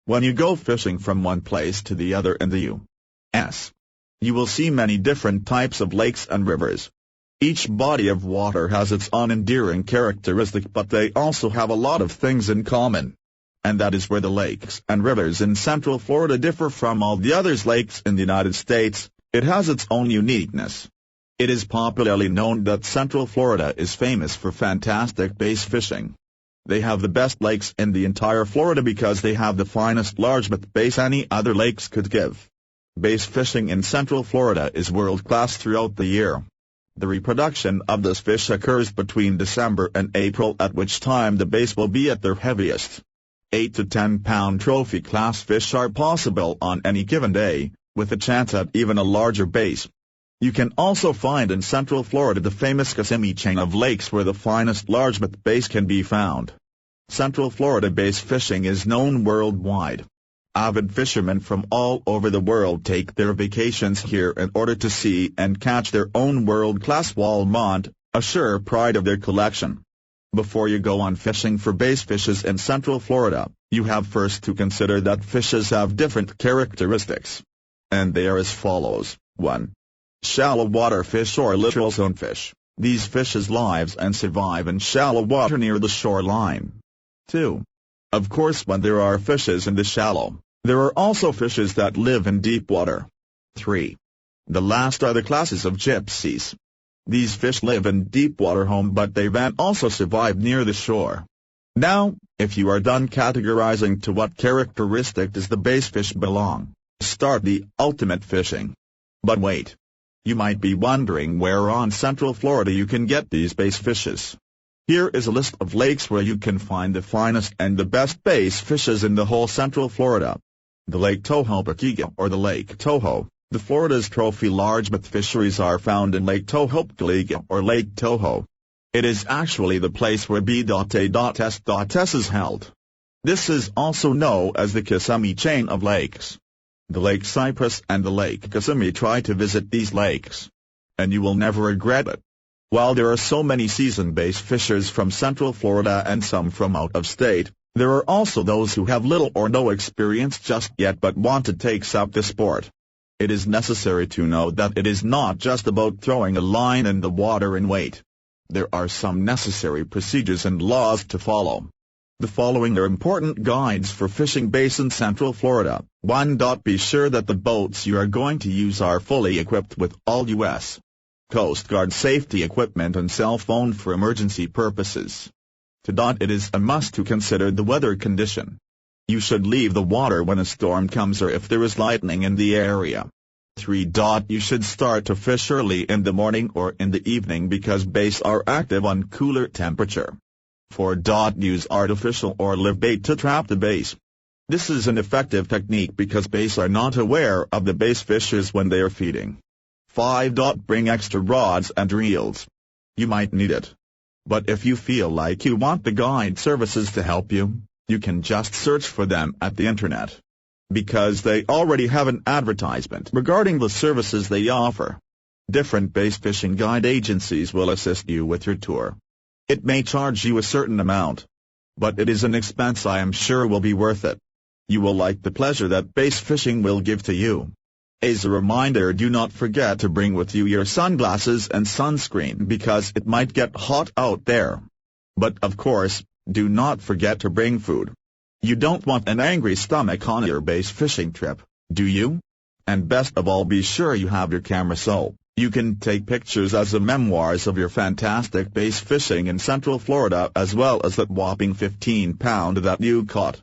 When you go fishing from one place to the other in the U.S., you will see many different types of lakes and rivers. Each body of water has its own endearing characteristic, but they also have a lot of things in common. And that is where the lakes and rivers in Central Florida differ from all the other lakes in the United States. It has its own uniqueness. It is popularly known that Central Florida is famous for fantastic bass fishing. They have the best lakes in the entire Florida because they have the finest largemouth bass any other lakes could give. Bass fishing in Central Florida is world-class throughout the year. The reproduction of this fish occurs between December and April, at which time the bass will be at their heaviest. 8 to 10-pound trophy class fish are possible on any given day, with a chance at even a larger bass. You can also find in Central Florida the famous Kissimmee chain of lakes where the finest largemouth bass can be found. Central Florida bass fishing is known worldwide. Avid fishermen from all over the world take their vacations here in order to see and catch their own world-class wallmont, a sure pride of their collection. Before you go on fishing for bass fishes in Central Florida, you have first to consider that fishes have different characteristics. And they are as follows. 1. Shallow water fish or littoral zone fish. These fishes live and survive in shallow water near the shoreline. 2. Of course, when there are fishes in the shallow, there are also fishes that live in deep water. 3. The last are the classes of gypsies. These fish live in deep water home, but they can also survive near the shore. Now, if you are done categorizing to what characteristic does the bass fish belong, start the ultimate fishing. But wait. You might be wondering where on Central Florida you can get these bass fishes. Here is a list of lakes where you can find the finest and the best bass fishes in the whole Central Florida. The Lake Toho-Paquiga or the Lake Toho. The Florida's trophy largemouth fisheries are found in Lake Toho-Paquiga or Lake Toho. It is actually the place where B.A.S.S is held. This is also known as the Kissimmee chain of lakes. The Lake Cypress and the Lake Kissimmee. Try to visit these lakes, and you will never regret it. While there are so many seasoned bass fishers from Central Florida and some from out of state, there are also those who have little or no experience just yet but want to take up the sport. It is necessary to know that it is not just about throwing a line in the water and wait. There are some necessary procedures and laws to follow. The following are important guides for fishing bass in Central Florida. 1. Be sure that the boats you are going to use are fully equipped with all U.S. Coast Guard safety equipment and cell phone for emergency purposes. 2. It is a must to consider the weather condition. You should leave the water when a storm comes or if there is lightning in the area. 3. You should start to fish early in the morning or in the evening because bass are active on cooler temperature. 4. Use artificial or live bait to trap the bass. This is an effective technique because bass are not aware of the bass fishers when they are feeding. 5. Bring extra rods and reels. You might need it. But if you feel like you want the guide services to help you, you can just search for them at the internet. Because they already have an advertisement regarding the services they offer. Different bass fishing guide agencies will assist you with your tour. It may charge you a certain amount, but it is an expense I am sure will be worth it. You will like the pleasure that bass fishing will give to you. As a reminder, do not forget to bring with you your sunglasses and sunscreen because it might get hot out there. But of course, do not forget to bring food. You don't want an angry stomach on your bass fishing trip, do you? And best of all, be sure you have your camera so you can take pictures as a memoirs of your fantastic bass fishing in Central Florida as well as that whopping 15-pound that you caught.